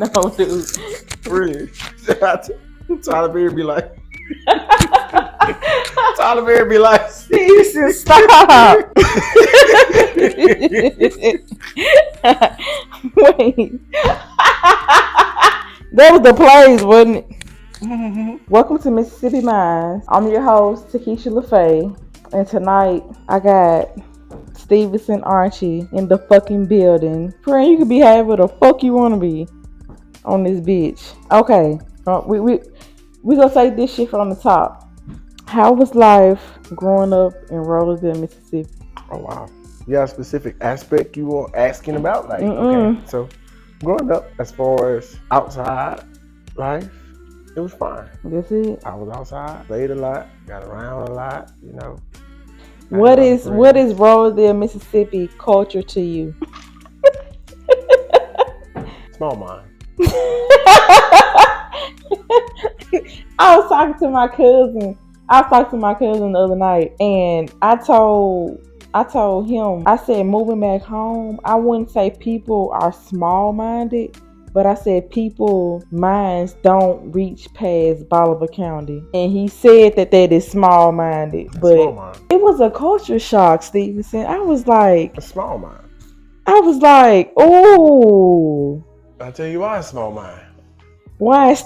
No, dude. Really. Tyler Perry be like. Tyler Perry be like. Stevenson, stop. Wait. That was the plays, wasn't it? Mm-hmm. Welcome to Mississippi Minds. I'm your host, Takesha LaFay. And tonight, I got Stevenson Archie in the fucking building. Friend, you can be however the fuck you want to be on this bitch. Okay, we gonna take this shit from the top. How was life growing up in Rosedale, Mississippi? Oh wow. You got a specific aspect you were asking about? Like, okay. So growing up, as far as outside life, it was fine. That's it. I was outside, played a lot, got around a lot, you know. What is Rosedale, Mississippi culture to you? Small mind. I was talking to my cousin the other night, and I told him, I said, moving back home, I wouldn't say people are small-minded, but I said people minds don't reach past Bolivar County. And he said that is small-minded. But small mind. It was a culture shock, Stevenson. I was like, a small mind. Ooh. I'll tell you why it's small mind. Why is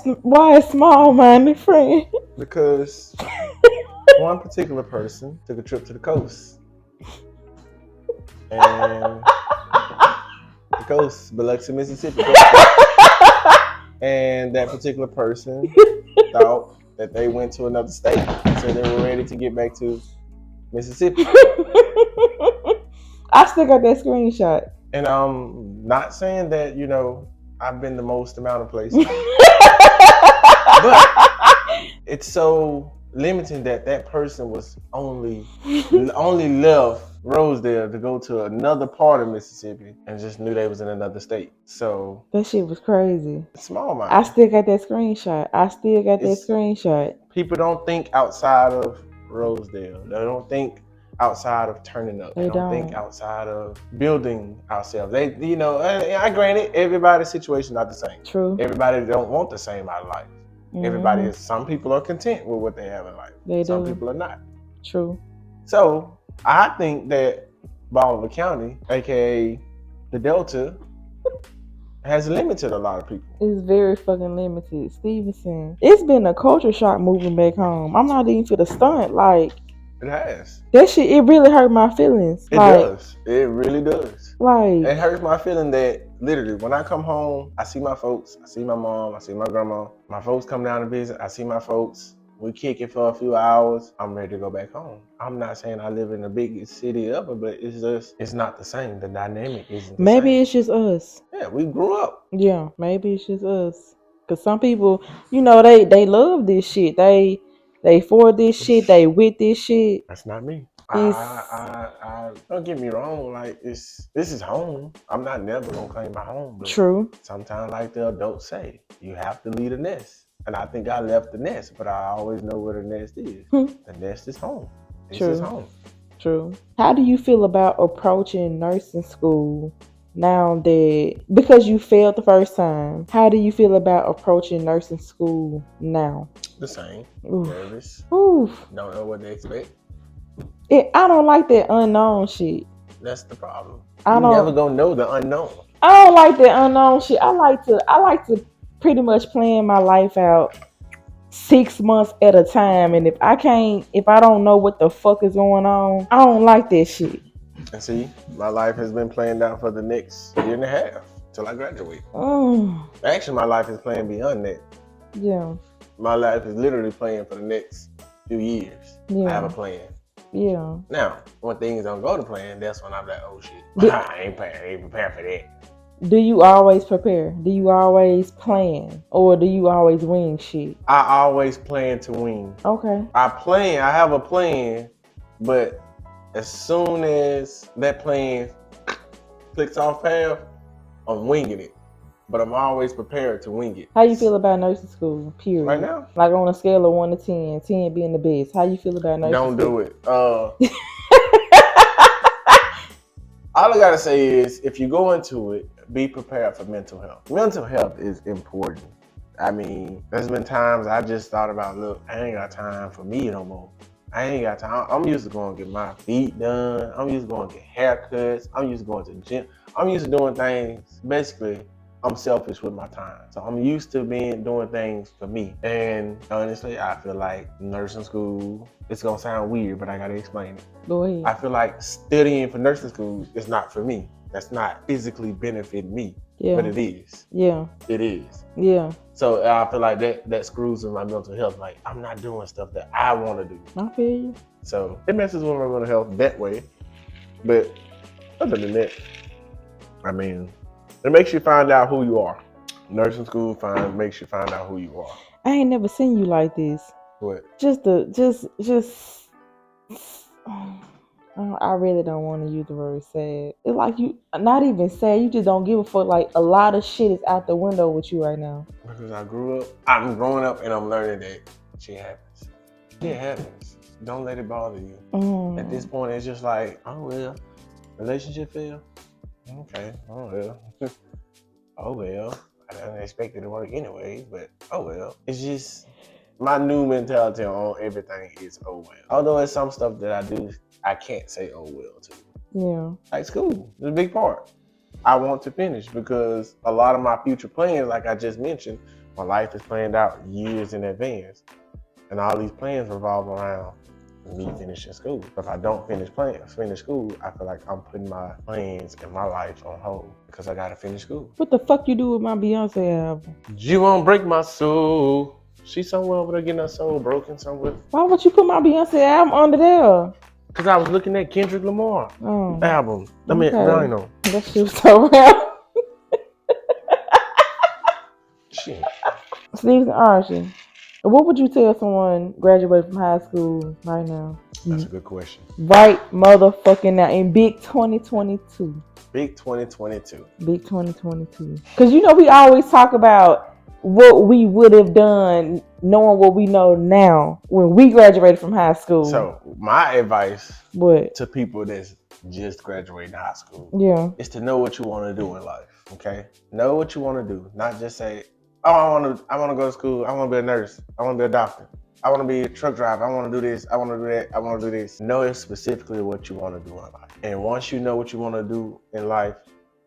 small-minded, friend? Because one particular person took a trip to the coast. And the coast, Biloxi, Mississippi. And that particular person thought that they went to another state, so they were ready to get back to Mississippi. I still got that screenshot. And I'm not saying that, you know, I've been the most amount of places. But it's so limiting that person was only left Rosedale to go to another part of Mississippi and just knew they was in another state. So that shit was crazy. Small mind. I still got that screenshot. People don't think outside of Rosedale. They don't think outside of turning up. They don't think outside of building ourselves. They, you know, I granted everybody's situation not the same. True. Everybody don't want the same out of life. Mm-hmm. Some people are content with what they have in life. Some people are not. True. So I think that Bolivar County, aka the Delta, has limited a lot of people. It's very fucking limited. Stevenson, it's been a culture shock moving back home. I'm not even for the stunt. Like, it has. That shit, it really hurt my feelings. It does. It really does. Like, it hurts my feeling that literally when I come home, I see my folks, I see my mom, I see my grandma. My folks come down to visit, I see my folks. We kick it for a few hours. I'm ready to go back home. I'm not saying I live in the biggest city ever, but it's not the same. The dynamic isn't the same. Maybe it's just us. Yeah, we grew up. Yeah, maybe it's just us. Because some people, you know, they love this shit. They for this shit. They with this shit. That's not me. I don't get me wrong. Like this is home. I'm not never gonna claim my home. But true. Sometimes, like the adults say, you have to leave the nest. And I think I left the nest, but I always know where the nest is. The nest is home. This is home. True. How do you feel about approaching nursing school now that, because you failed the first time, how do you feel about approaching nursing school now? The same. Oof. Nervous. Oof. Don't know what to expect. I don't like that unknown shit. That's the problem. You're never gonna know the unknown. I don't like that unknown shit. I like to pretty much plan my life out 6 months at a time, and if I don't know what the fuck is going on, I don't like that shit. And see, my life has been planned out for the next year and a half till I graduate. Actually, my life is planned beyond that. Yeah. My life is literally planned for the next few years. Yeah. I have a plan. Yeah. Now, when things don't go to plan, that's when I'm like, oh shit, I ain't prepared for that. Do you always prepare? Do you always plan? Or do you always wing shit? I always plan to win. Okay. I have a plan, but as soon as that plan clicks off path, I'm winging it. But I'm always prepared to wing it. How you feel about nursing school, period? Right now? Like on a scale of 1 to 10, 10 being the best. How you feel about nursing school? Don't do it. All I gotta say is, if you go into it be prepared for mental health. Mental health is important. I mean, there's been times I just thought about, look, I ain't got time for me no more. I ain't got time. I'm used to going to get my feet done. I'm used to going to get haircuts. I'm used to going to the gym. I'm used to doing things. Basically, I'm selfish with my time. So I'm used to doing things for me. And honestly, I feel like nursing school, it's going to sound weird, but I got to explain it. Go ahead. I feel like studying for nursing school is not for me. That's not physically benefiting me. Yeah. But it is. Yeah. It is. Yeah. So I feel like that screws with my mental health. Like, I'm not doing stuff that I want to do. I feel you. So it messes with my mental health that way. But other than that, I mean, it makes you find out who you are. Nursing school makes you find out who you are. I ain't never seen you like this. What? I really don't want to use the word sad. It's like you, not even sad, you just don't give a fuck. Like, a lot of shit is out the window with you right now. Because I'm growing up and I'm learning that shit happens. Shit happens. Don't let it bother you. At this point, it's just like, oh well, relationship fail? Okay, oh well. Oh well. I didn't expect it to work anyway, but oh well. It's just, my new mentality on everything is oh well. Although it's some stuff that I do, I can't say oh well to. Yeah. Like school, it's a big part. I want to finish because a lot of my future plans, like I just mentioned, my life is planned out years in advance. And all these plans revolve around me finishing school. If I don't finish school, I feel like I'm putting my plans and my life on hold because I gotta finish school. What the fuck you do with my Beyonce album? You won't break my soul. She's somewhere over there getting her soul broken somewhere. Why would you put my Beyonce album under there? Because I was looking at Kendrick Lamar album. I mean, Rhino. That shit was so real. Shit. Stevenson Archie, what would you tell someone graduating from high school right now? That's a good question. Right motherfucking now in big 2022. Big 2022. Big 2022. Because you know we always talk about what we would have done knowing what we know now when we graduated from high school. So my advice to people that's just graduating high school is to know what you want to do in life. Okay? Know what you want to do. Not just say, oh, I want to go to school. I want to be a nurse. I want to be a doctor. I want to be a truck driver. I want to do this. I want to do that. I want to do this. Know specifically what you want to do in life. And once you know what you want to do in life,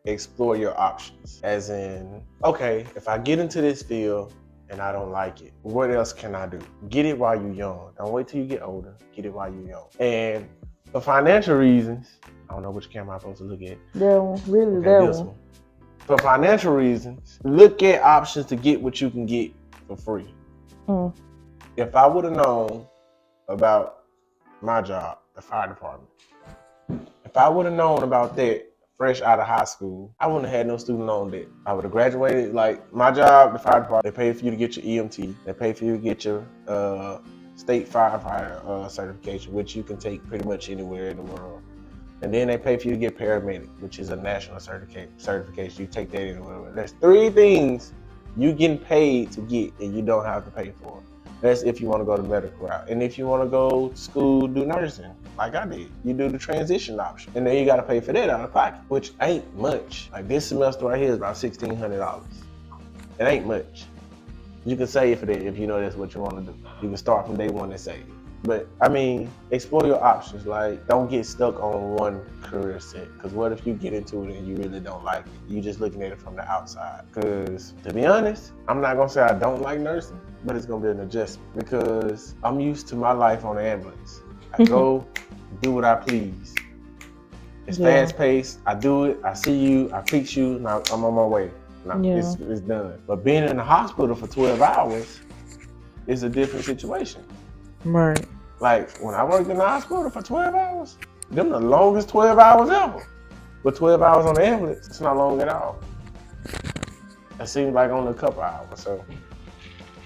explore your options. As in, okay, if I get into this field and I don't like it, what else can I do? Get it while you're young. Don't wait till you get older. Get it while you're young. And for financial reasons, I don't know which camera I'm supposed to look at. That one, really, okay, that one. For financial reasons, look at options to get what you can get for free. If I would have known about my job, the fire department, if I would have known about that fresh out of high school, I wouldn't have had no student loan debt. I would have graduated. Like my job, the fire department, they pay for you to get your EMT. They pay for you to get your state firefighter certification, which you can take pretty much anywhere in the world. And then they pay for you to get paramedic, which is a national certification. You take that anywhere. There's 3 things you getting paid to get and you don't have to pay for. That's if you want to go the medical route. And if you want to go to school, do nursing, like I did, you do the transition option. And then you got to pay for that out of pocket, which ain't much. Like this semester right here is about $1,600. It ain't much. You can save for that if you know that's what you want to do. You can start from day one and save. But I mean, explore your options. Like, don't get stuck on one career set. Because what if you get into it and you really don't like it? You just looking at it from the outside. Because to be honest, I'm not gonna say I don't like nursing, but it's gonna be an adjustment. Because I'm used to my life on the ambulance. I go, do what I please. It's fast paced. I do it. I see you. I fix you. Now I'm on my way. Now it's done. But being in the hospital for 12 hours is a different situation. Right. Like when I worked in the hospital for 12 hours, them the longest 12 hours ever. But 12 hours on the ambulance, it's not long at all. It seems like only a couple hours. So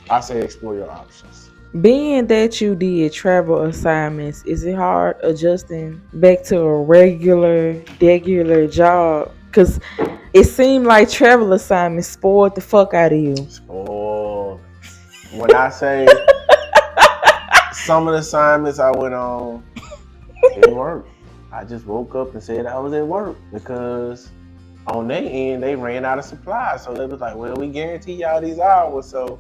I say explore your options. Being that you did travel assignments, is it hard adjusting back to a regular job? Because it seemed like travel assignments spoiled the fuck out of you. Spoiled. When I say some of the assignments I went on didn't work. I just woke up and said I was at work because on their end, they ran out of supplies. So they was like, well, we guarantee y'all these hours, so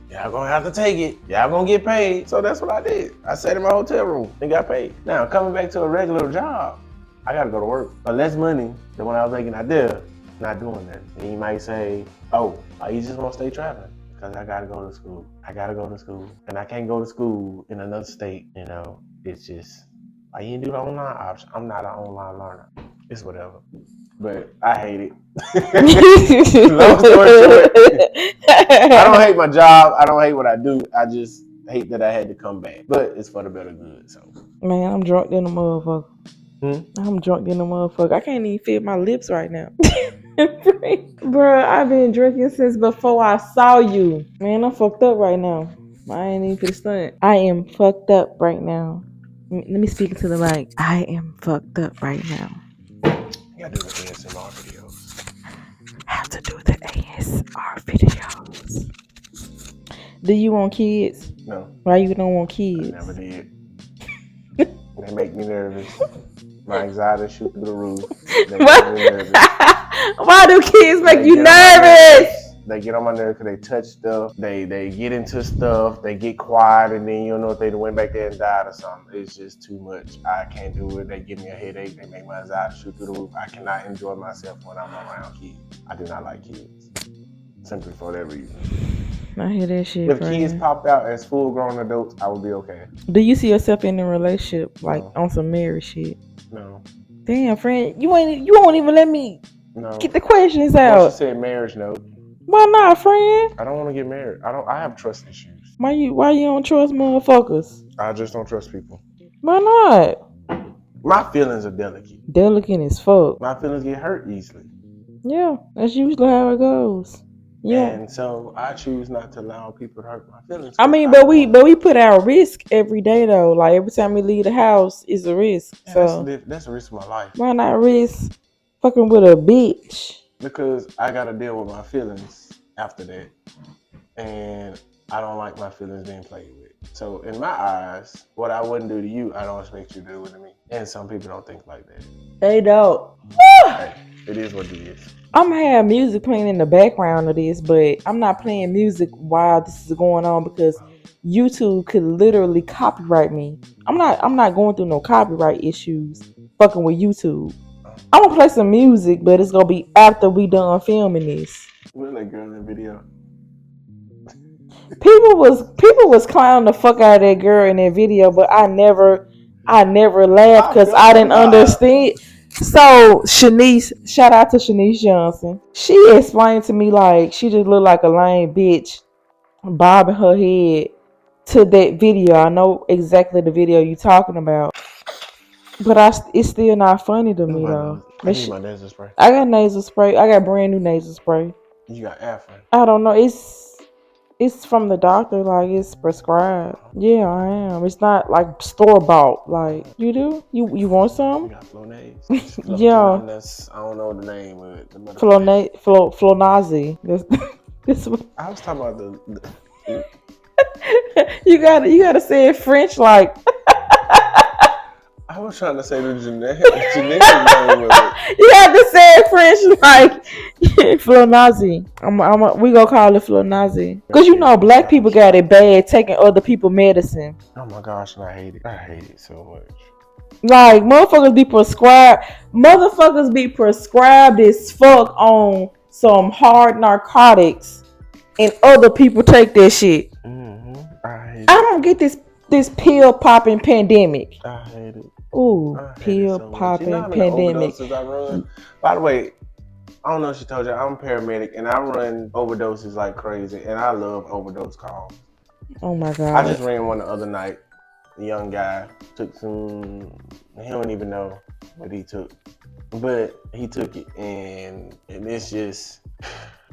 y'all gonna have to take it. Y'all gonna get paid. So that's what I did. I sat in my hotel room and got paid. Now, coming back to a regular job, I gotta go to work. But less money than when I was making out there, not doing that. And you might say, oh, you just wanna stay traveling? Because I gotta go to school. I gotta go to school. And I can't go to school in another state, you know. It's just, you didn't do the online option. I'm not an online learner. It's whatever. But I hate it. Long story short, I don't hate my job. I don't hate what I do. I just hate that I had to come back. But it's for the better good. So, man, I'm drunk in the motherfucker. I'm drunk in the motherfucker. I can't even feel my lips right now. Bruh, I've been drinking since before I saw you. Man, I'm fucked up right now. I ain't even finna stunt. I am fucked up right now. Let me speak into the mic. I am fucked up right now. You gotta do the ASMR videos. Have to do the ASMR videos. Do you want kids? No. Why you don't want kids? I never did. They make me nervous. My anxiety shoot through the roof. They make me nervous. Why do kids make you nervous? They get on my nerves because they touch stuff. They get into stuff. They get quiet, and then you don't know if they went back there and died or something. It's just too much. I can't do it. They give me a headache. They make my anxiety shoot through the roof. I cannot enjoy myself when I'm around kids. I do not like kids. Simply for that reason. I hear that shit. If kids popped out as full-grown adults, I would be okay. Do you see yourself in a relationship, like on some married shit? No. Damn, friend, you won't even let me get the questions out. Well, she said marriage, no. Why not, friend? I don't want to get married. I have trust issues. Why you don't trust motherfuckers? I just don't trust people. Why not? My feelings are delicate. Delicate as fuck. My feelings get hurt easily. Yeah, that's usually how it goes. Yeah. And so I choose not to allow people to hurt my feelings. I mean, but we put our risk every day though. Like every time we leave the house is a risk. Yeah, so that's a risk of my life. Why not risk fucking with a bitch? Because I gotta deal with my feelings after that. And I don't like my feelings being played with. So in my eyes, what I wouldn't do to you, I don't expect you to do to me. And some people don't think like that. They don't. Hey, it is what it is. I'm gonna have music playing in the background of this, but I'm not playing music while this is going on because YouTube could literally copyright me. I'm not going through no copyright issues fucking with YouTube. I'm gonna play some music, but it's gonna be after we done filming this. What that girl in the video? People was clowning the fuck out of that girl in that video, but I never laughed because I didn't understand. So Shanice, shout out to Shanice Johnson. She explained to me like she just looked like a lame bitch bobbing her head to that video. I know exactly the video you talking about, but it's still not funny to me though. I need my nasal spray. I got nasal spray. I got brand new nasal spray. You got Afrin? I don't know. It's from the doctor, like it's prescribed. Yeah, I am. It's not like store bought. Like you do? You want some? You got Flonase? Yeah. I don't know the name of it. Flonazi. This one. I was talking about the you gotta say it French like. I was trying to say the genetic name of it. You have to say it French like Flonazi. We gonna call it Flonazi. Cause you know black people got it bad taking other people's medicine. Oh my gosh, and I hate it. I hate it so much. Like motherfuckers be prescribed as fuck on some hard narcotics, and other people take that shit. I don't get this pill popping pandemic. I hate it. Ooh, pill popping pandemic. I run. By the way, I don't know if she told you, I'm a paramedic and I run overdoses like crazy, and I love overdose calls. Oh my god! I just ran one the other night. A young guy took some. He don't even know what he took, but he took it, and it's just.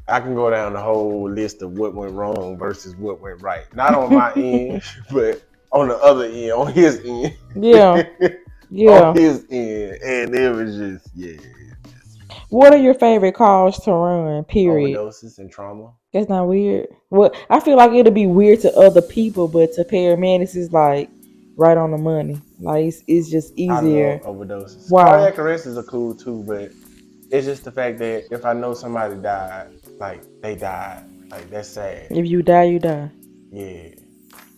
I can go down the whole list of what went wrong versus what went right. Not on my end, but on the other end, on his end. Yeah. Yeah. On his end. And it was just, yeah. What are your favorite calls to run, period? Overdoses and trauma. That's not weird. Well, I feel like it'll be weird to other people, but to paramedics is like right on the money. Like it's just easier. I love overdoses. Wow. Cardiac arrests are cool too, but It's just the fact that if I know somebody died, like they died, like that's sad. If you die, you die. Yeah.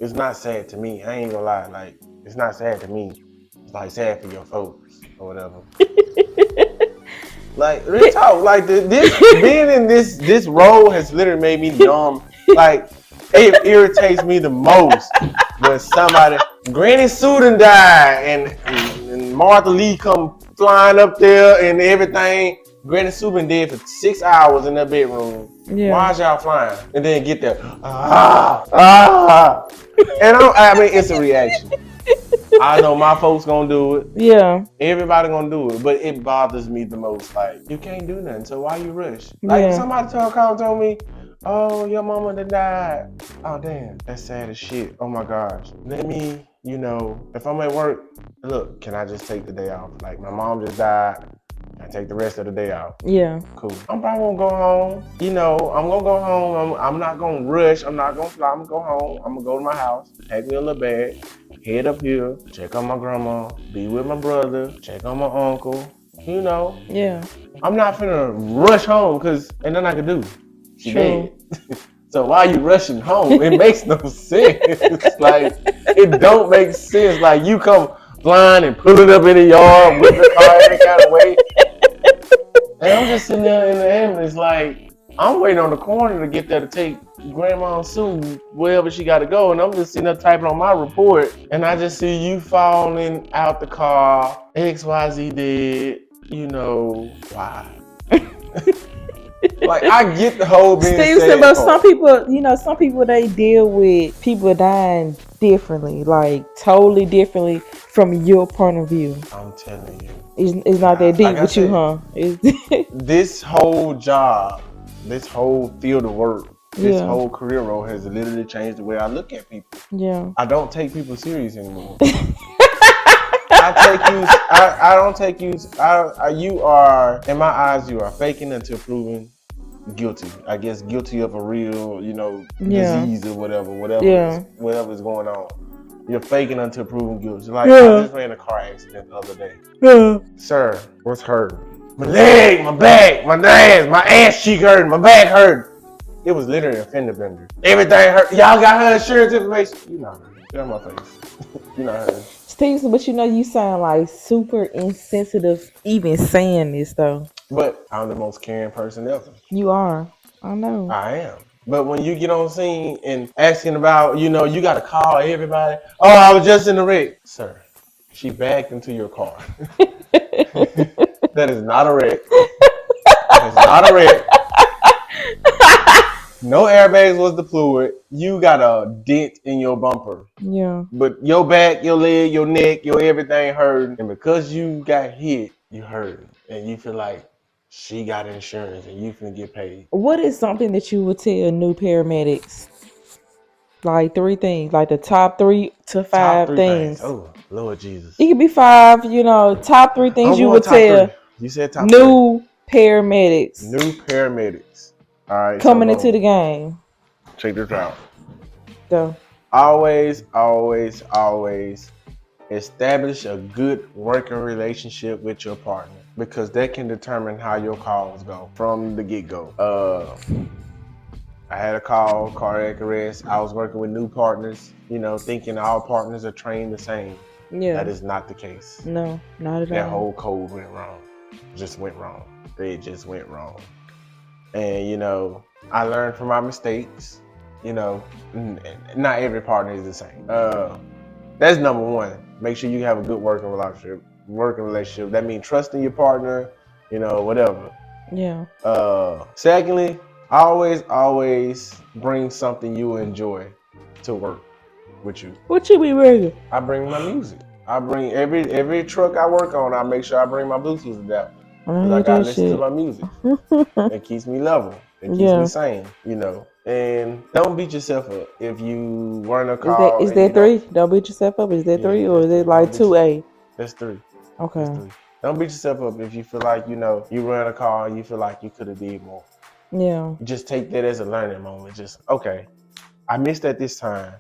It's not sad to me. I ain't gonna lie. Like, it's not sad to me. It's like sad for your folks or whatever. Like, real talk. Like, this being in this role has literally made me numb. Like, it irritates me the most when somebody, Granny Sue died, and Martha Lee come flying up there and everything. Granny Sue been dead for 6 hours in her bedroom. Yeah. Why is y'all flying? And then get there. And I mean, it's a reaction. I know my folks gonna do it. Yeah. Everybody gonna do it, but it bothers me the most. Like, you can't do nothing, so why you rush? Like, if somebody told me, oh, your mama done died. Oh, damn, that's sad as shit. Oh my gosh. Let me, if I'm at work, look, can I just take the day off? Like, my mom just died. I take the rest of the day off. Yeah. Cool. I'm probably gonna go home. I'm gonna go home. I'm not gonna rush. I'm not gonna fly. I'm gonna go home. I'm gonna go to my house, pack me a little bag, head up here, check on my grandma, be with my brother, check on my uncle. Yeah. I'm not finna rush home because ain't nothing I can do. She True. dead. So why are you rushing home? It makes no sense. Like, it don't make sense. Like, you come flying and put it up in the yard with the car any kind of way. And I'm just sitting there in the ambulance, like, I'm waiting on the corner to get there to take Grandma Sue wherever she got to go. And I'm just sitting there typing on my report. And I just see you falling out the car, XYZ dead, why? Like, I get the whole being Stevenson, but some people, they deal with people dying differently, like totally differently from your point of view. I'm telling you. It's not that deep with you, huh? This whole job, this whole field of work, this whole career role has literally changed the way I look at people. Yeah. I don't take people serious anymore. I don't take you. You are, in my eyes, you are faking until proven guilty. I guess guilty of a real, disease or whatever is going on. You're faking until proven guilty. Like, I just ran a car accident the other day. Yeah. Sir, what's hurt? My leg, my back, my ass cheek hurt, my back hurt. It was literally a fender bender. Everything hurt. Y'all got her insurance information? You not hurt. Get on my face. You not hurt. Stevenson, but you sound like super insensitive even saying this though. But I'm the most caring person ever. You are. I know. I am. But when you get on scene and asking about, you got to call everybody. Oh, I was just in the wreck. Sir, she backed into your car. That is not a wreck. That is not a wreck. No airbags was deployed. You got a dent in your bumper. Yeah. But your back, your leg, your neck, your everything hurt. And because you got hit, you hurt. And you feel like she got insurance and you can get paid. What is something that you would tell new paramedics? Like 3 things, like the top 3 to 5 things. Oh, Lord Jesus. It could be 5, top 3 things you would tell. 3. You said top new 3. Paramedics. New paramedics. All right. Coming into the game. Check this out. Go. Always establish a good working relationship with your partner, because that can determine how your calls go from the get-go. I had a cardiac arrest. I was working with new partners, thinking all partners are trained the same. Yeah. That is not the case. No, not at all. That whole code went wrong. It just went wrong. And, I learned from my mistakes. Not every partner is the same. That's number 1. Make sure you have a good working relationship. That means trusting your partner, whatever. Yeah. Secondly, always bring something you enjoy to work with you. What you be bringing? I bring my music. I bring every truck I work on. I make sure I bring my Bluetooth adapter. Because I gotta listen to my music. It keeps me level. It keeps me sane, And don't beat yourself up if you run a call. Is there 3? Don't beat yourself up. Is there 3 or is it like 2A? That's 3. Okay. That's 3. Don't beat yourself up if you feel like, you run a call and you feel like you could have did more. Yeah. Just take that as a learning moment. Just, okay, I missed that this time.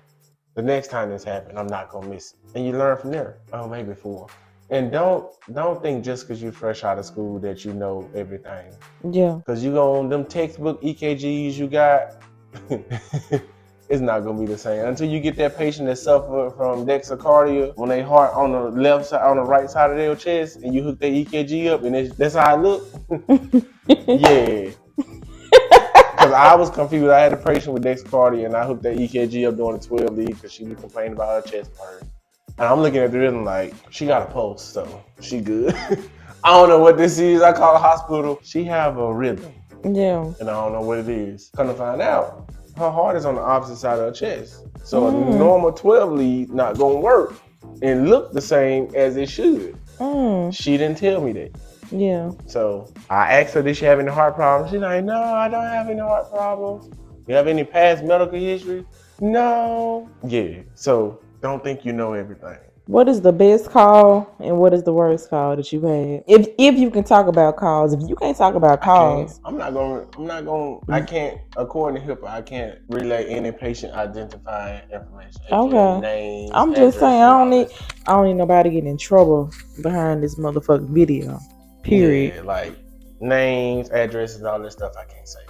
The next time this happens, I'm not going to miss it. And you learn from there. Oh, maybe 4. And don't think just because you're fresh out of school that you know everything. Yeah. Because you go on them textbook EKGs you got, it's not gonna be the same until you get that patient that suffer from dextrocardia when they heart on the left side, on the right side of their chest, and you hook their EKG up, and that's how it look. Yeah. Because I was confused. I had a patient with dextrocardia, and I hooked that EKG up during the 12 lead because she was complaining about her chest pain. And I'm looking at the rhythm like, she got a pulse, so she good. I don't know what this is. I call the hospital. She have a rhythm. Yeah. And I don't know what it is. Come to find out, her heart is on the opposite side of her chest. So a normal 12 lead not gonna work and look the same as it should. She didn't tell me that. Yeah. So I asked her, did she have any heart problems? She's like, no, I don't have any heart problems. You have any past medical history? No. Yeah. So don't think you know everything. What is the best call and what is the worst call that you had? If you can talk about calls, if you can't talk about calls, I can't, according to HIPAA, I can't relay any patient identifying information. Okay. Names, I'm just saying I don't need nobody getting in trouble behind this motherfucking video. Period. Yeah, like names, addresses, all that stuff I can't say.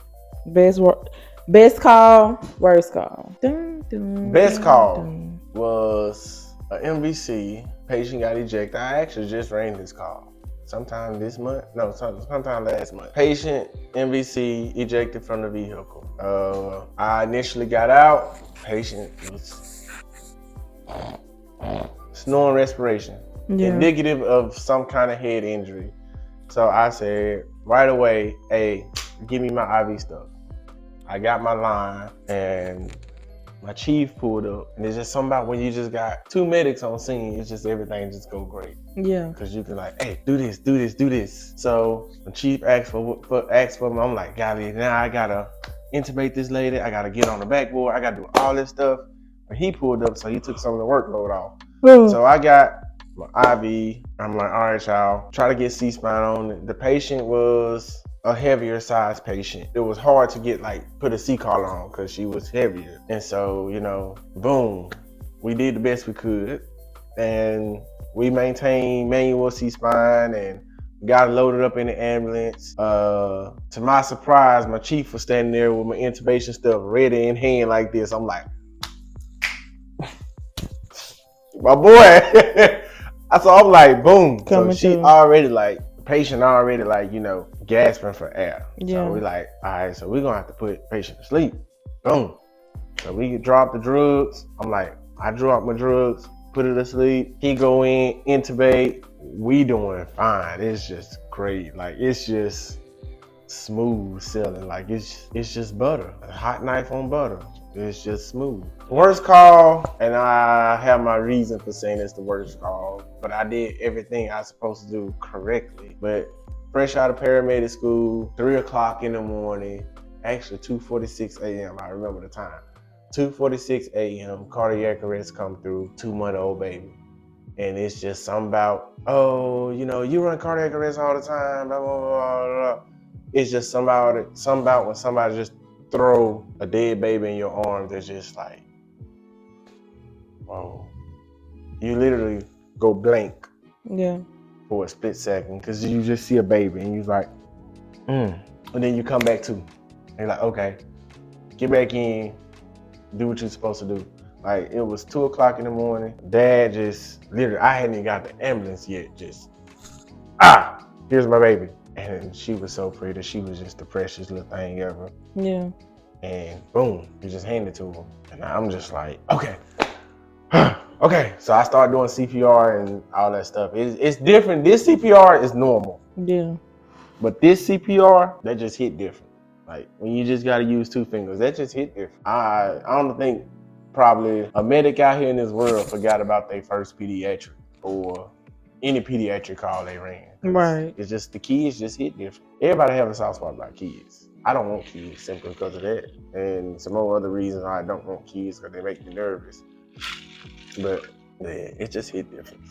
Best call, worst call. Dun, dun, Best call dun. was an MVC. Patient got ejected. I actually just ran this call. Sometime this month? No, sometime last month. Patient MVC ejected from the vehicle. I initially got out. Patient was snoring respiration. Yeah. Indicative of some kind of head injury. So I said right away, hey, give me my IV stuff. I got my line and my chief pulled up, and it's just something about when you just got two medics on scene, it's just everything just go great. Yeah. Because you can like, hey, do this, do this, do this. So the chief asked for me, I'm like, golly, now I gotta intubate this lady, I gotta get on the backboard, I gotta do all this stuff. But he pulled up, so he took some of the workload off. So I got my IV, I'm like, all right, y'all, try to get C-spine on. The patient was a heavier size patient. It was hard to get put a C-collar on because she was heavier. And so, boom, we did the best we could. And we maintained manual C-spine and got loaded up in the ambulance. To my surprise, my chief was standing there with my intubation stuff ready in hand like this. I'm like, my boy. So I'm like, boom. So she already patient already gasping for air. Yeah. So we all right, so we're gonna have to put patient to sleep. Boom. So we drop the drugs. I'm like, I drop my drugs, put it to sleep. He go in, intubate. We doing fine. It's just great. It's just smooth sailing. It's just butter. A hot knife on butter. It's just smooth. Worst call, and I have my reason for saying it's the worst call, but I did everything I was supposed to do correctly. But fresh out of paramedic school, 3 o'clock in the morning, actually 2:46 a.m. I remember the time. 2:46 a.m. cardiac arrest come through, 2-month-old baby. And it's just something about, you run cardiac arrest all the time, blah, blah, blah, blah. It's just something about when somebody just throw a dead baby in your arms that's just like, whoa. You literally go blank. Yeah. For a split second because you just see a baby and you're like, and then you come back to. And you're like, okay, get back in, do what you're supposed to do. It was 2 o'clock in the morning. Dad just literally, I hadn't even got the ambulance yet. Just, here's my baby. And she was so pretty. She was just the precious little thing ever. Yeah. And boom, you just hand it to him. And I'm just like, okay. Okay. So I started doing CPR and all that stuff. It's different. This CPR is normal. Yeah. But this CPR, that just hit different. When you just got to use 2 fingers, that just hit different. I don't think probably a medic out here in this world forgot about their first pediatric or any pediatric call they ran. Right. It's just the kids just hit different. Everybody have a soft spot about kids. I don't want kids simply because of that. And some more other reasons I don't want kids because they make me nervous. But yeah, it just hit different.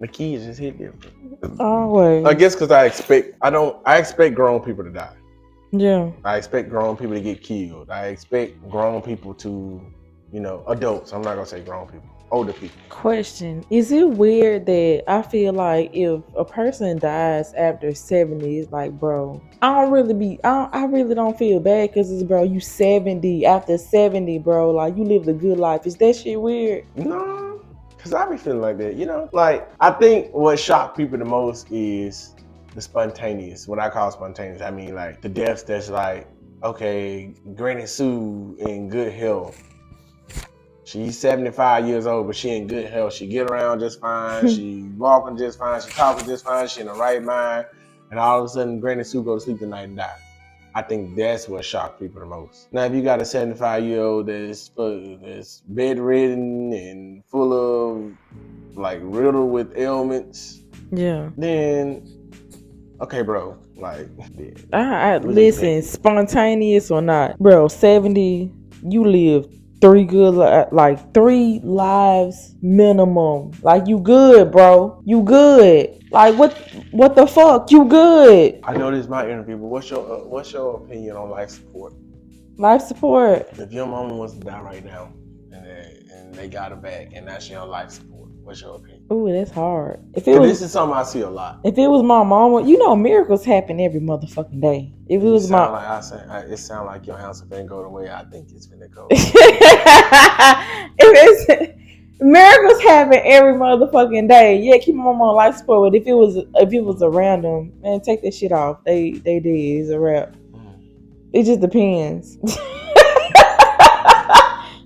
The kids just hit different. Always. I guess because I expect grown people to die. Yeah. I expect grown people to get killed. I expect grown people to, adults. I'm not gonna say grown people. older people. Question: is it weird that I feel like if a person dies after 70, it's like, bro, I really don't feel bad because it's, bro, you 70. After 70, bro, like, you lived a good life. Is that shit weird? No, because I be feeling like that, you know? Like, I think what shocked people the most is the spontaneous. What I call spontaneous, I mean, like, the deaths that's like, okay, Granny Sue in good health. She's 75 years old, but she in good health. She get around just fine. She walking just fine. She talking just fine. She in the right mind. And all of a sudden, Granny Sue go to sleep tonight and die. I think that's what shocked people the most. Now, if you got a 75-year-old that's bedridden and full of, like, riddled with ailments, Yeah. then, okay, bro, like, I listen, spontaneous or not, bro, 70, you live 3 lives minimum. Like, you good, bro. You good. Like, what the fuck? You good. I know this is my interview, but what's your opinion on life support? Life support. If your mama wants to die right now and they got her back and now she on life support, what's your opinion? Ooh, that's hard. This is something I see a lot. If it was my mama, you know, miracles happen every motherfucking day. If it was my, it sound like your answer finna go the way I think it's finna go. if it's miracles happen every motherfucking day, yeah, keep my mama on life support. But if it was a random, man, take that shit off. They did. It's a wrap. It just depends.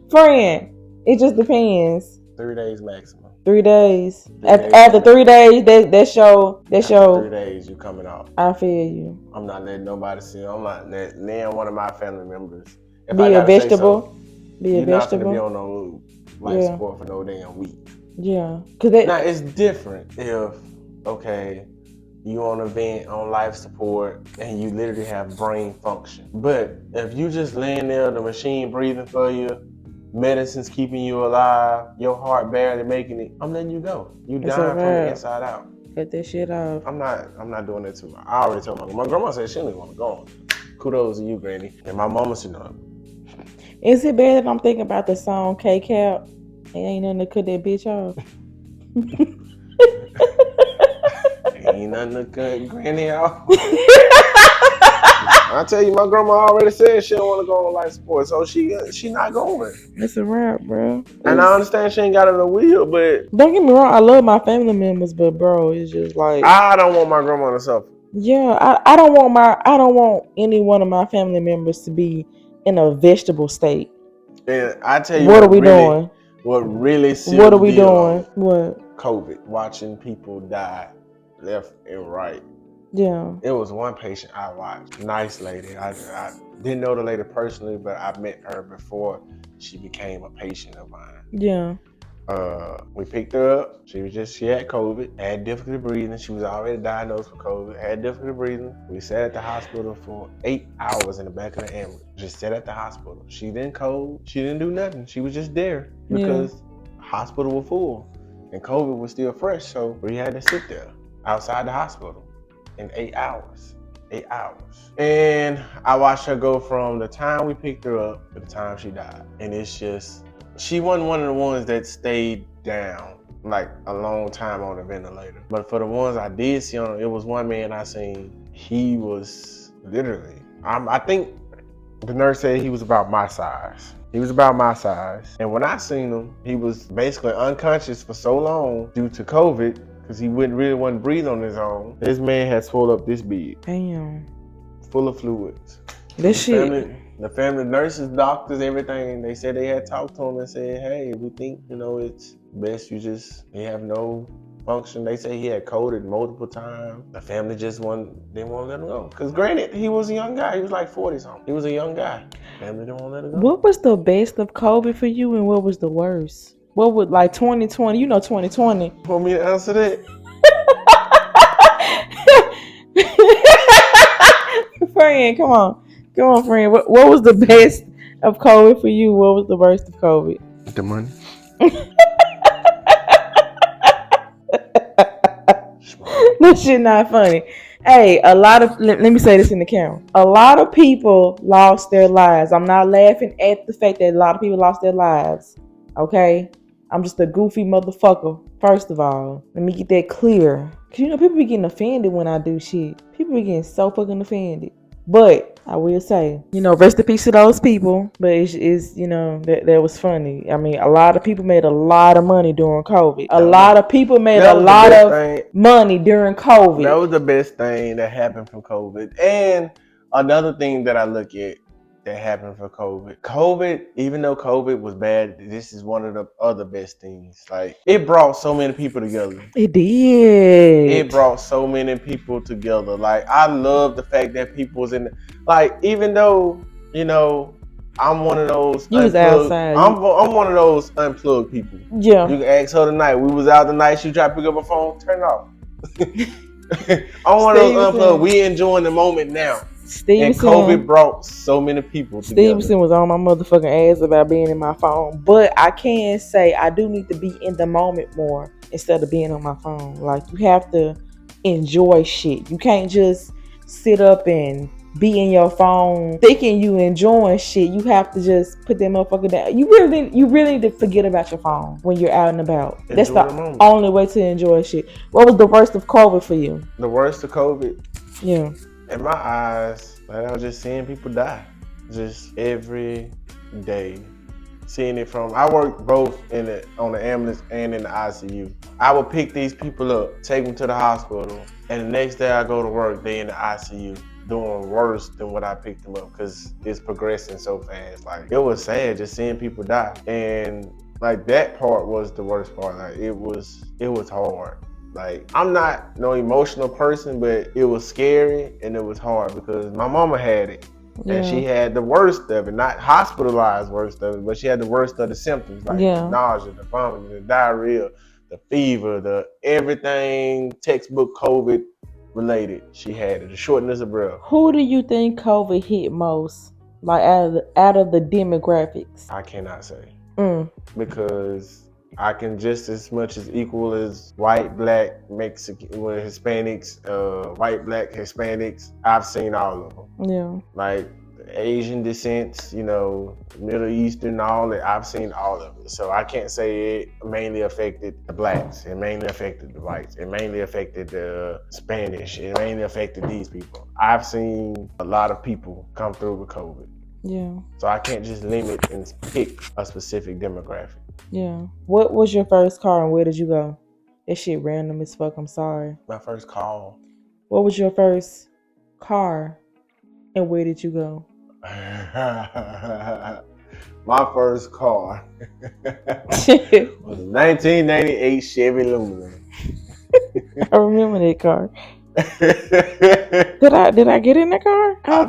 Friend, it just depends. 3 days maximum. 3 days. After 3 days, that show. 3 days, you coming off. I feel you. I'm not letting nobody see. I'm not letting one of my family members be a vegetable. Be a vegetable. You're not gonna be on no life support for no damn week. Yeah, now it's different if you on a vent on life support and you literally have brain function. But if you just laying there, the machine breathing for you, medicine's keeping you alive, your heart barely making it, I'm letting you go. You dying from the inside out. Cut that shit off. I'm not doing that to my. I already told my grandma said she didn't want to go on. Kudos to you, Granny. And my mama said no. Is it bad that I'm thinking about the song K-Cap? It ain't nothing to cut that bitch off. Ain't nothing to cut Granny off. I tell you, my grandma already said she don't want to go on life support, so she not going. It's a wrap, bro. And I understand she ain't got it in the wheel, but don't get me wrong, I love my family members, but bro, it's just like I don't want my grandma to suffer. Yeah, I don't want any one of my family members to be in a vegetable state. And I tell you, what are we doing? What really? What are we doing? What? COVID, watching people die left and right. Yeah. It was one patient I watched. Nice lady. I didn't know the lady personally, but I met her before she became a patient of mine. Yeah. We picked her up. She had COVID, had difficulty breathing. She was already diagnosed with COVID, had difficulty breathing. We sat at the hospital for 8 hours in the back of the ambulance. Just sat at the hospital. She didn't code. She didn't do nothing. She was just there because the hospital was full and COVID was still fresh. So we had to sit there outside the hospital in 8 hours. 8 hours. And I watched her go from the time we picked her up to the time she died. And it's just, she wasn't one of the ones that stayed down like a long time on the ventilator. But for the ones I did see on, it was one man I seen. He was literally, I think the nurse said he was about my size. He was about my size. And when I seen him, he was basically unconscious for so long due to COVID because he wasn't breathe on his own. This man had swelled up this big. Damn. Full of fluids. The family, nurses, doctors, everything, they said they had talked to him and said, hey, we think, it's best you have no function. They say he had coded multiple times. The family just didn't want to let him go. Because granted, he was a young guy. He was like 40 something. He was a young guy. Family didn't want to let him go. What was the best of COVID for you and what was the worst? What would 2020, 2020. Want me to answer that? Friend, come on, friend. What was the best of COVID for you? What was the worst of COVID? The money. That shit not funny. Hey, let me say this in the camera. A lot of people lost their lives. I'm not laughing at the fact that a lot of people lost their lives. Okay? I'm just a goofy motherfucker. First of all, let me get that clear. Cause people be getting offended when I do shit. People be getting so fucking offended. But I will say, rest in peace to those people. But it's that was funny. I mean, a lot of people made a lot of money during COVID. A lot of people made a lot of money during COVID. That was the best thing that happened from COVID. And another thing that I look at that happened for COVID, even though COVID was bad, this is one of the other best things. Like, it brought so many people together. It did. It brought so many people together. Like, I love the fact that people was in like, even though, I'm one of those you was outside. I'm one of those unplugged people. Yeah. You can ask her tonight. We was out tonight, she tried to pick up her phone, turn it off. I'm one of those unplugged. We enjoying the moment now. Stevenson, and COVID brought so many people together. Stevenson was on my motherfucking ass about being in my phone. But I can say I do need to be in the moment more instead of being on my phone. Like, you have to enjoy shit. You can't just sit up and be in your phone thinking you enjoying shit. You have to just put that motherfucker down. You really need to forget about your phone when you're out and about. That's the only way to enjoy shit. What was the worst of COVID for you? The worst of COVID? Yeah. In my eyes, like, I was just seeing people die. Just every day. Seeing it from, I worked both on the ambulance and in the ICU. I would pick these people up, take them to the hospital, and the next day I go to work, they in the ICU. Doing worse than what I picked them up because it's progressing so fast. Like, it was sad just seeing people die. And like, that part was the worst part. Like, it was hard. Like, I'm not no emotional person, but it was scary and it was hard because my mama had it. Yeah. And she had the worst of it, not hospitalized worst of it, but she had the worst of the symptoms, like the nausea, the vomiting, the diarrhea, the fever, the everything textbook COVID related. She had it, the shortness of breath. Who do you think COVID hit most? Like, out of the demographics? I cannot say. Because I can just as much as equal as white, black, Mexican, Hispanics, white, black, Hispanics. I've seen all of them. Yeah. Like Asian descents, Middle Eastern, all that. I've seen all of it. So I can't say it mainly affected the blacks. It mainly affected the whites. It mainly affected the Spanish. It mainly affected these people. I've seen a lot of people come through with COVID. Yeah. So I can't just limit and pick a specific demographic. Yeah. What was your first car and where did you go? That shit random as fuck. I'm sorry. My first call. What was your first car and where did you go? My first car was a 1998 Chevy Lumina. I remember that car. Did I get in that car? I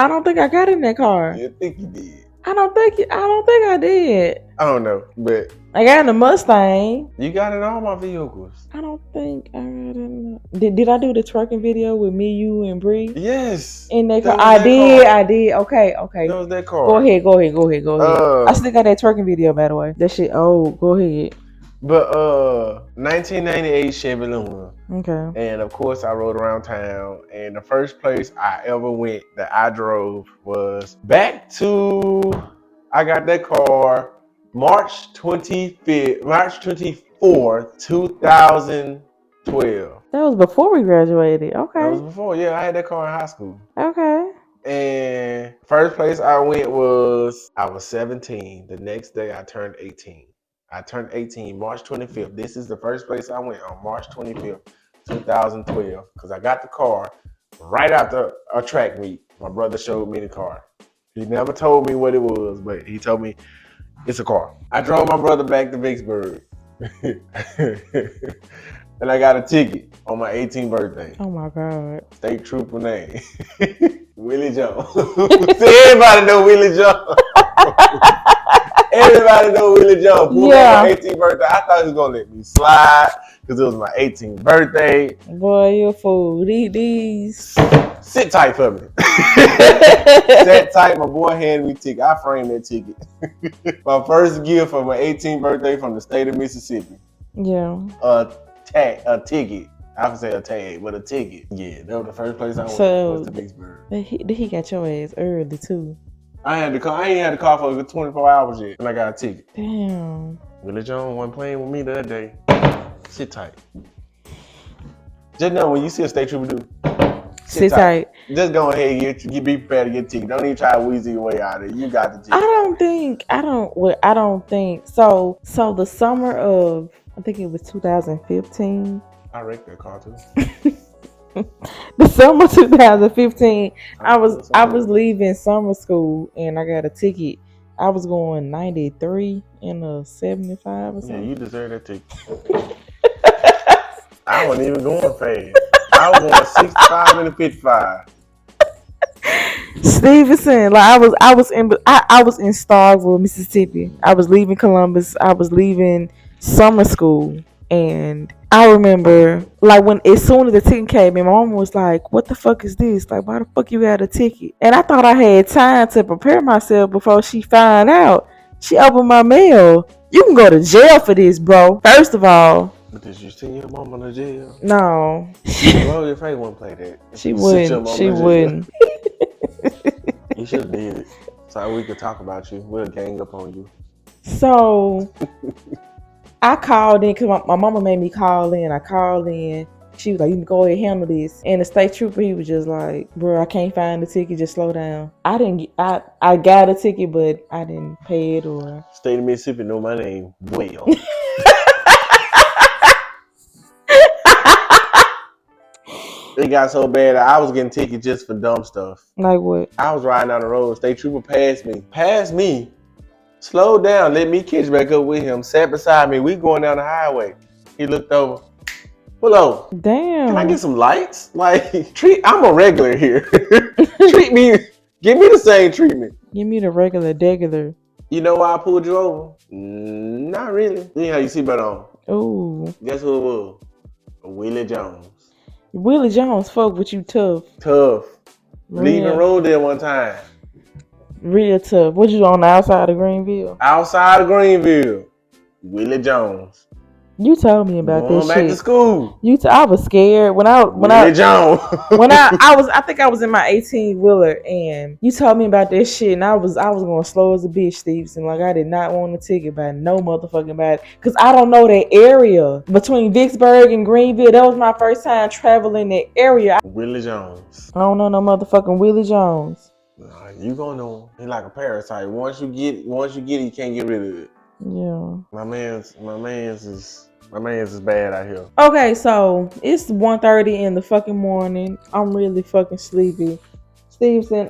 don't think I got in that car. You think you did? I don't think I did. I don't know, but I got in the Mustang. You got in all my vehicles. I don't think I got in. Did I do the twerking video with me, you, and Bree? Yes. In that car, I did. Okay. That was that car. Go ahead. I still got that twerking video, by the way. That shit. Oh, go ahead. But 1998 Chevy Lumina. Okay. And of course I rode around town, and the first place I ever went that I drove was back to, I got that car March 24th, 2012. That was before we graduated. Okay. That was before, yeah. I had that car in high school. Okay. And first place I went was, I was 17. The next day I turned 18. I turned 18 March 25th. This is the first place I went on March 25th, 2012. Because I got the car right after a track meet. My brother showed me the car. He never told me what it was, but he told me it's a car. I drove my brother back to Vicksburg. And I got a ticket on my 18th birthday. Oh my God. State trooper name. Willie Jones. See, everybody know Willie Jones. Everybody know Willie Jones. Yeah. My 18th birthday. I thought he was going to let me slide because it was my 18th birthday. Boy, you're a fool. These. Sit tight for me. Sit tight. My boy handed me a ticket. I framed that ticket. My first gift for my 18th birthday from the state of Mississippi. Yeah. A ticket. I would say a tag, but a ticket. Yeah, that was the first place I went. Was to Vicksburg. He got your ass early too. I ain't had the car for 24 hours yet, and I got a ticket. Damn. Willie Jones wasn't playing with me the other day. Sit tight. Just know when you see a state trooper do, sit tight. Just go ahead and be prepared to get a ticket. Don't even try to weasel your way out of it. You got the ticket. I don't think so. So the summer of, I think it was 2015. I wrecked that car too. The summer 2015, I was leaving summer school and I got a ticket. I was going 93 in a 75 or something. Yeah, you deserve that ticket. I wasn't even going fast. I was going 65 and a 55. Stevenson, like I was in Starkville, Mississippi. I was leaving Columbus. I was leaving summer school, and I remember like as soon as the ticket came in, my mom was like, "What the fuck is this? Like, why the fuck you got a ticket?" And I thought I had time to prepare myself before she found out. She opened my mail. You can go to jail for this, bro. First of all. But did you send your mama to jail? No. Well, your face wouldn't play that. She wouldn't. She wouldn't. You should have did it. So we could talk about you. We'll gang up on you. So I called in because my mama made me call in. I called in. She was like, "You can go ahead and handle this." And the state trooper, he was just like, "Bro, I can't find the ticket. Just slow down." I got a ticket, but I didn't pay it or. State of Mississippi know my name well. It got so bad that I was getting tickets just for dumb stuff. Like what? I was riding down the road. State trooper passed me, slowed down, let me catch back up with him, sat beside me. We going down the highway. He looked over. Pull over. Damn. Can I get some lights? Like, I'm a regular here. Treat me. Give me the same treatment. Give me the regular. You know why I pulled you over? Not really. You have your seatbelt on. Ooh. Guess who it was? Willie Jones. Willie Jones fuck with you tough. Leaving road there one time. Real tough. What you on the outside of Greenville? Outside of Greenville. Willie Jones. You told me about this shit. Going back to school. I was scared Willie Jones. I think I was in my 18-wheeler and you told me about this shit and I was going slow as a bitch, Stevenson. Like I did not want a ticket by no motherfucking body. Cause I don't know that area. Between Vicksburg and Greenville, that was my first time traveling that area. Willie Jones. I don't know no motherfucking Willie Jones. Nah, you gonna know him. He's like a parasite. Once you get it, you can't get rid of it. Yeah. My man's is bad out here. Okay, so it's 1:30 in the fucking morning. I'm really fucking sleepy. Stevenson,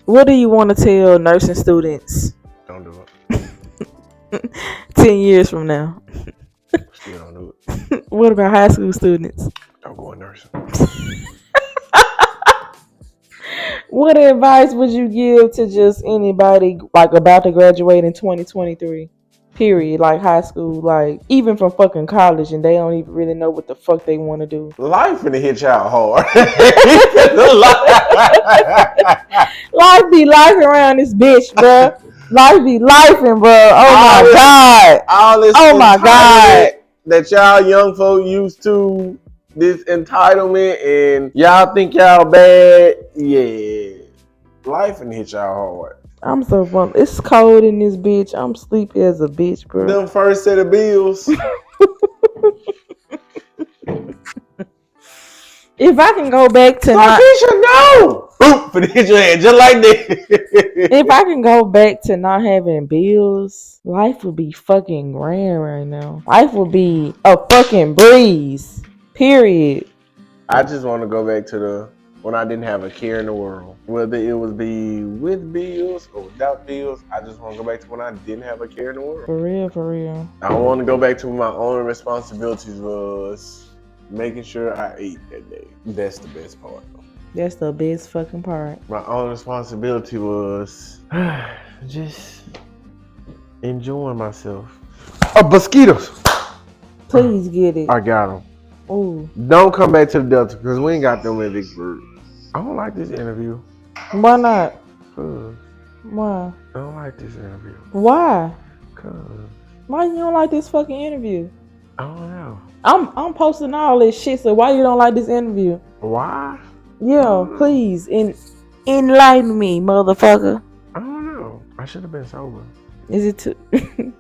what do you want to tell nursing students? Don't do it. 10 years from now. Still don't do it. What about high school students? Don't go in nursing. What advice would you give to just anybody like about to graduate in 2023? Period. Like high school, like even from fucking college, and they don't even really know what the fuck they want to do. Life finna hit y'all hard. Life be life around this bitch, bro. Life be lifing, bro. Oh my god. All this. Oh my god. That y'all young folk used to. This entitlement and y'all think y'all bad. Yeah. Life finna hit y'all hard. I'm so fun. It's cold in this bitch. I'm sleepy as a bitch, bro. Them first set of bills. If I can go back to no! Boop! But hit your head just like that. If I can go back to not having bills, life would be fucking grand right now. Life would be a fucking breeze. Period. I just want to go back to when I didn't have a care in the world. Whether it was be with bills or without bills, I just want to go back to when I didn't have a care in the world. For real. I want to go back to when my only responsibilities was making sure I ate that day. That's the best part. That's the best fucking part. My only responsibility was just enjoying myself. Mosquitoes. Please get it. I got them. Ooh. Don't come back to the Delta because we ain't got them in Vicksburg. I don't like this interview. Why not? Why? I don't like this interview. Why? Cause. Why you don't like this fucking interview? I don't know. I'm posting all this shit, so why you don't like this interview? Why? Yeah, please enlighten me, motherfucker. I don't know. I should have been sober. Is it too?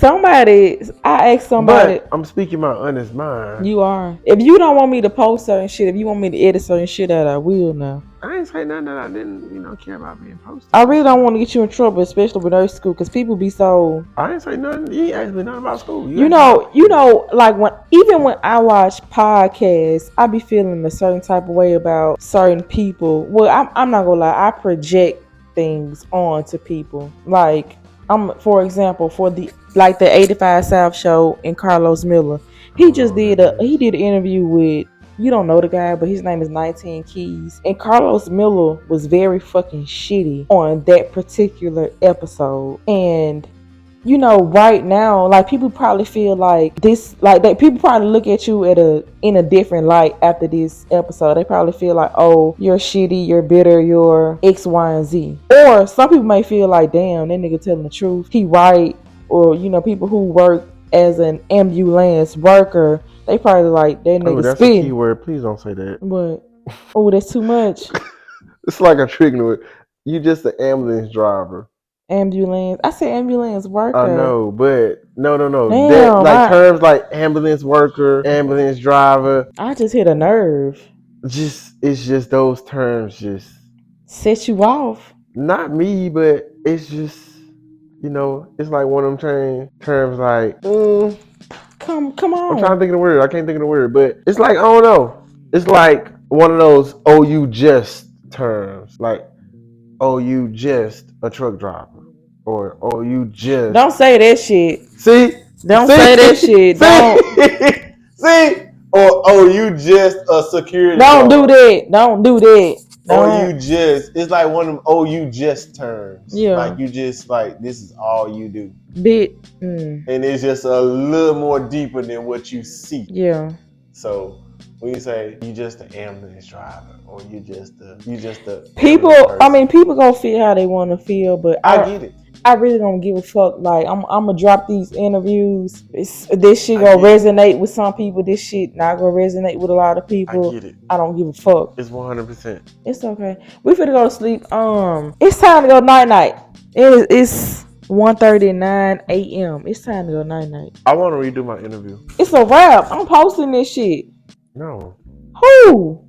I asked somebody. But I'm speaking my honest mind. You are. If you don't want me to post certain shit, if you want me to edit certain shit out, I will now. I ain't say nothing that I didn't, care about being posted. I really don't want to get you in trouble, especially with nurse school, because people be so. I ain't say nothing. You ain't asked me nothing about school. You know, like when I watch podcasts, I be feeling a certain type of way about certain people. Well, I'm not gonna lie, I project things onto people. Like for example, for the 85 South show in Carlos Miller, he did an interview with. You don't know the guy, but his name is 19 Keys. And Carlos Miller was very fucking shitty on that particular episode. And right now, like people probably feel like this, like that. People probably look at you in a different light after this episode. They probably feel like, oh, you're shitty, you're bitter, you're X, Y, and Z. Or some people may feel like, damn, that nigga telling the truth. He right. Or people who work as an ambulance worker, they probably like that nigga that's spitting. a key word. Please don't say that. What? Oh, that's too much. It's like a trigger. You just an ambulance driver. Ambulance. I said ambulance worker. I know, but no. Damn, terms like ambulance worker, ambulance driver. I just hit a nerve. It's just those terms just set you off. Not me, but it's just it's like one of them terms like. Come on. I'm trying to think of the word. I can't think of the word, but it's like I don't know. It's like one of those you just terms, like you just a truck driver. Or you just don't say that shit. Don't say that shit. Don't or you just a security guard. Don't do that. Or you just it's like one of them you just terms. Yeah. Like you just like this is all you do. And it's just a little more deeper than what you see. Yeah. So when you say you just an ambulance driver or you just a people gonna feel how they want to feel, but I get it. I really don't give a fuck. Like I'm gonna drop these interviews. This shit gonna resonate with some people. This shit not gonna resonate with a lot of people. I get it. I don't give a fuck. It's 100%. It's okay. We finna go to sleep. It's time to go night. It's 1:39 a.m. It's time to go night. I want to redo my interview. It's a wrap. I'm posting this shit. No. Who?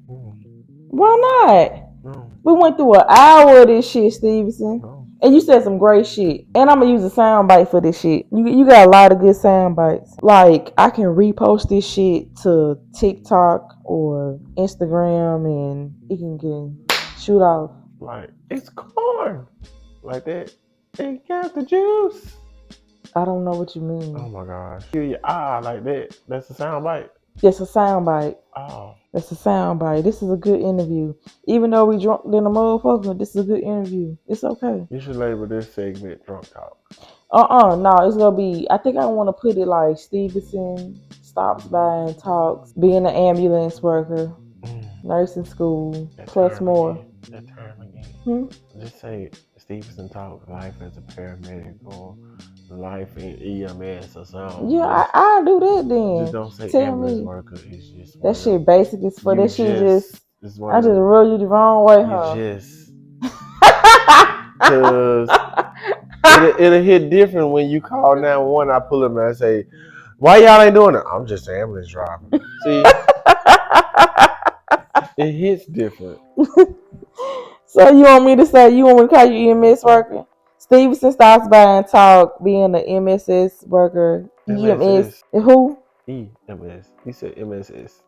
Why not? No. We went through an hour of this shit, Stevenson. No. And you said some great shit. And I'm gonna use a sound bite for this shit. You got a lot of good sound bites. Like I can repost this shit to TikTok or Instagram and it can shoot off. Like it's corn. Like that. It got the juice. I don't know what you mean. Oh my gosh. Like that. That's a sound bite. It's a sound bite. Oh. That's a sound bite. This is a good interview. Even though we drunk than a motherfucker, this is a good interview. It's okay. You should label this segment Drunk Talk. No, it's gonna be, I think I want to put it like Stevenson stops by and talks, being an ambulance worker, nursing school, plus more. That term again. Just say Stevenson talks life as a paramedic or life in EMS or something. Yeah, I'll do that then. Just don't say ambulance worker. It's just that shit basic is for that shit I just rub you the wrong way, huh? Because it'll hit different when you call 911. I pull up and I say, "Why y'all ain't doing it?" I'm just an ambulance driver. See, it hits different. So you want me to call you EMS worker? Stevenson stops by and talk, being an MSS worker. EMS. Who? EMS. He said MSS.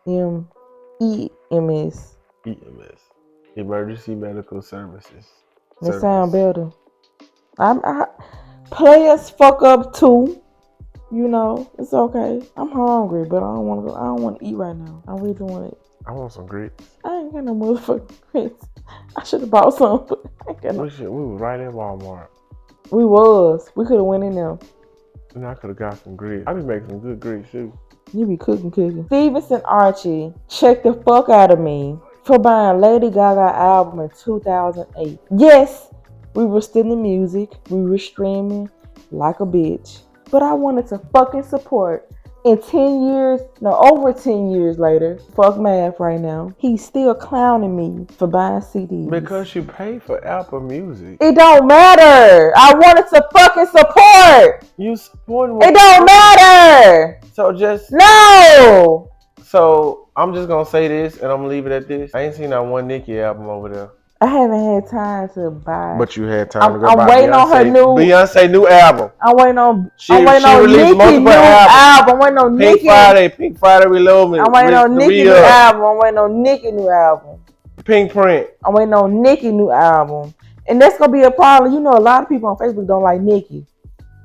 EMS. EMS. Emergency Medical Services. That sound better. Players fuck up too. It's okay. I'm hungry, but I don't want to eat right now. I really want it. I want some grits. I ain't got no motherfucking grits. I should have bought some, but I ain't got no. We was right at Walmart. We could have went in there. And I could have got some grits. I be making some good grits too. You be cooking. Stevenson Archie checked the fuck out of me for buying Lady Gaga album in 2008. Yes, we were still in music. We were streaming like a bitch. But I wanted to fucking support And 10 years, no, over 10 years later, fuck math right now, he's still clowning me for buying CDs. Because you pay for Apple Music. It don't matter. I wanted to fucking support. You supporting it don't matter. So just no. So I'm just gonna say this, and I'm gonna leave it at this. I ain't seen that one Nicki album over there. I haven't had time to buy. But you had time to go buy. I'm waiting on her Beyonce new album. I'm waiting on. She released multiple new album. I'm waiting on Pink Friday Reloaded. I'm waiting on Nicki new album. I'm waiting on Nicki new album. Pink Print. I'm waiting on Nicki new album, and that's gonna be a problem. You know, a lot of people on Facebook don't like Nicki.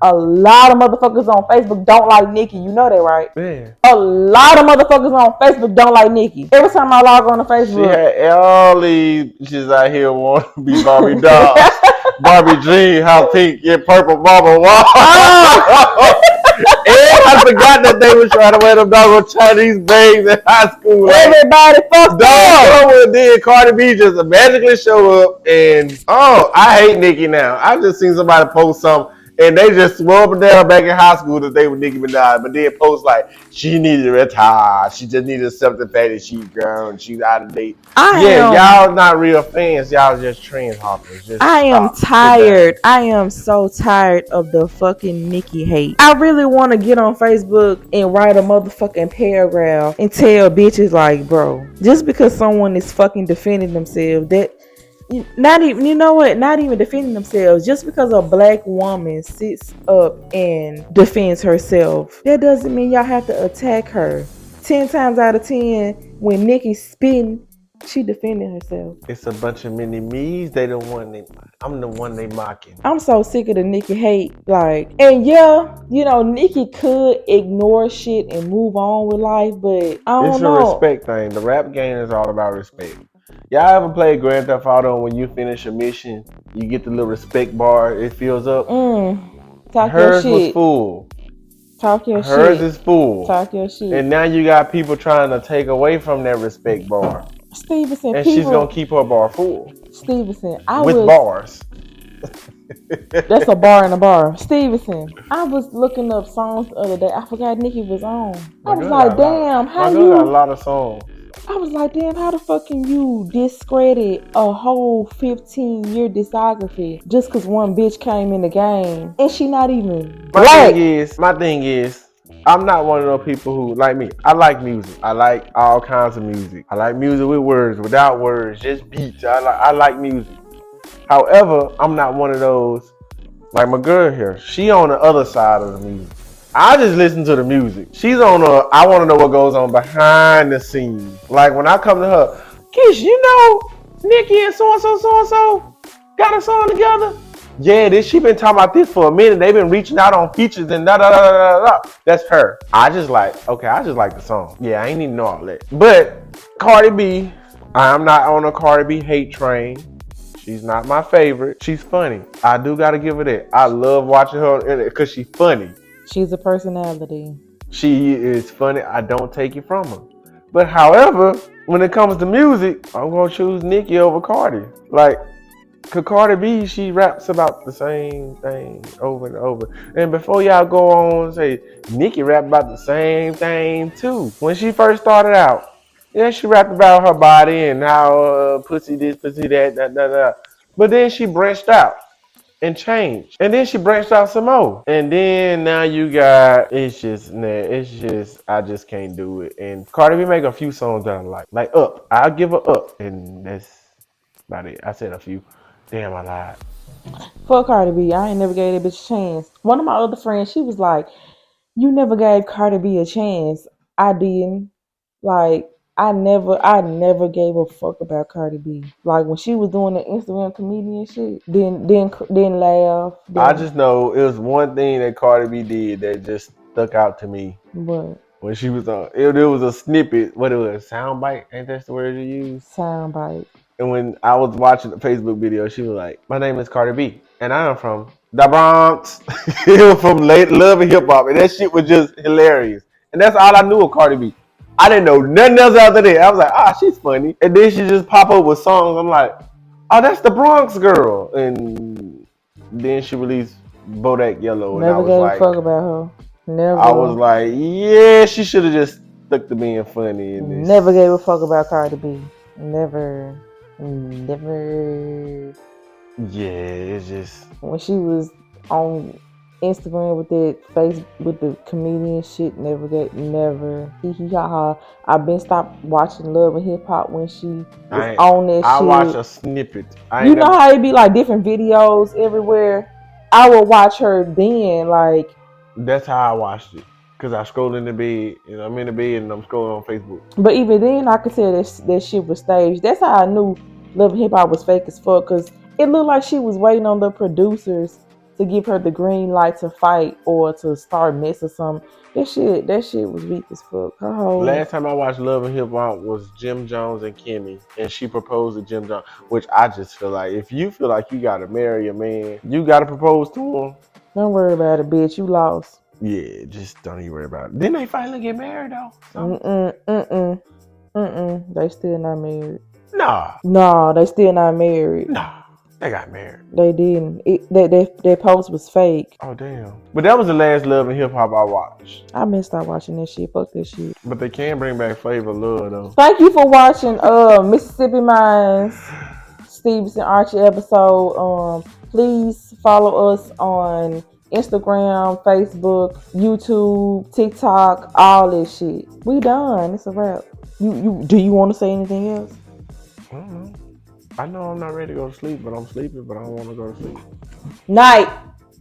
A lot of motherfuckers on Facebook don't like Nicki. You know that, right? Yeah. A lot of motherfuckers on Facebook don't like Nicki. Every time I log on to Facebook, she had all these bitches out here want to be Barbie dolls. Barbie Jean, how pink, yeah, purple marble wall. And I forgot that they were trying to wear them doggone Chinese babes in high school. Everybody fucked up. Someone did. Cardi B just magically show up, and I hate Nicki now. I just seen somebody post something. And they just swore up and down back in high school that they were Nicki Minaj, but then post like she needed to retire. She just needed to accept the fact that she's grown, she's out of date. Y'all not real fans. Y'all just trend hoppers. I am tired. I am so tired of the fucking Nicki hate. I really want to get on Facebook and write a motherfucking paragraph and tell bitches like, bro, just because someone is fucking defending themselves, that. Not even, you know what? Not even defending themselves. Just because a black woman sits up and defends herself, that doesn't mean y'all have to attack her. 10 times out of 10, when Nicki's spitting, she defending herself. It's a bunch of mini me's. I'm the one they mocking. I'm so sick of the Nicki hate. And yeah, you know, Nicki could ignore shit and move on with life, but I don't know. It's a respect thing. The rap game is all about respect. Y'all ever played Grand Theft Auto, and when you finish a mission, you get the little respect bar, it fills up? Hers was full. Talk your shit. Hers is full. Talk your shit. And now you got people trying to take away from that respect bar. Stevenson, and she's going to keep her bar full. Stevenson, bars. That's a bar in a bar. Stevenson, I was looking up songs the other day. I forgot Nicki was on. I was like, damn, how you... got a lot of songs. I was like, damn, how the fuck can you discredit a whole 15-year discography just because one bitch came in the game and she not even black? My thing is, I'm not one of those people who, like me, I like music. I like all kinds of music. I like music with words, without words, just beats. I like music. However, I'm not one of those, like my girl here. She on the other side of the music. I just listen to the music. She's on I want to know what goes on behind the scenes. Like when I come to her, Kish, you know, Nicki and so-and-so got a song together? Yeah, she been talking about this for a minute. They've been reaching out on features and da-da-da-da-da. That's her. I just like the song. Yeah, I ain't even know all that. But Cardi B, I'm not on a Cardi B hate train. She's not my favorite. She's funny. I do got to give her that. I love watching her because she's funny. She's a personality. She is funny. I don't take it from her. But however, when it comes to music, I'm going to choose Nicki over Cardi. Like, cause Cardi B, she raps about the same thing over and over. And before y'all go on and say, Nicki rapped about the same thing too. When she first started out, yeah, she rapped about her body and how pussy this, pussy that. But then she branched out and changed. And then she branched out some more. And then now you got, I just can't do it. And Cardi B make a few songs that I like. Like Up. I'll give her Up. And that's about it. I said a few. Damn, I lied. Fuck Cardi B. I ain't never gave that bitch a chance. One of my other friends, she was like, you never gave Cardi B a chance. I didn't. Like, I never gave a fuck about Cardi B. Like when she was doing the Instagram comedian shit, then laugh. I just know it was one thing that Cardi B did that just stuck out to me. What? When she was on, it was a snippet. What it was, soundbite? Ain't that the word you use? Soundbite. And when I was watching the Facebook video, she was like, "My name is Cardi B, and I am from the Bronx." It was from Love and Hip Hop, and that shit was just hilarious. And that's all I knew of Cardi B. I didn't know nothing else after that. I was like, she's funny. And then she just pop up with songs. I'm like, oh, that's the Bronx girl. And then she released Bodak Yellow. Never and gave a fuck about her. Never. I was like, yeah, she should have just stuck to being funny in this. Never gave a fuck about Cardi B. Never. Yeah, it's just When she was on Instagram with that face with the comedian shit, never. Hee hee ha ha. I've been stopped watching Love and Hip Hop when she was on that I shit. watched a snippet. You know how it be like different videos everywhere. I would watch her then, like. That's how I watched it. Cause I scrolled in the bed, and I'm in the bed, and I'm scrolling on Facebook. But even then, I could tell that shit was staged. That's how I knew Love and Hip Hop was fake as fuck. Cause it looked like she was waiting on the producers to give her the green light to fight or to start mess or something. That shit was weak as fuck. Her whole. Last time I watched Love and Hip Hop was Jim Jones and Kimmy, and she proposed to Jim Jones, which I just feel like if you feel like you gotta marry a man, you gotta propose to him. Don't worry about it, bitch. You lost. Yeah, just don't even worry about it. Didn't they finally get married though? So? They still not married. Nah, they still not married. Nah, they got married. They didn't. That post was fake. Oh damn! But that was the last Love and Hip Hop I watched. I been stop watching that shit. Fuck that shit. But they can bring back Flavor Love though. Thank you for watching Mississippi Minds Stevenson Archie episode. Please follow us on Instagram, Facebook, YouTube, TikTok, all this shit. We done. It's a wrap. You do you want to say anything else? I don't know. I know I'm not ready to go to sleep, but I'm sleeping, but I don't want to go to sleep. Night.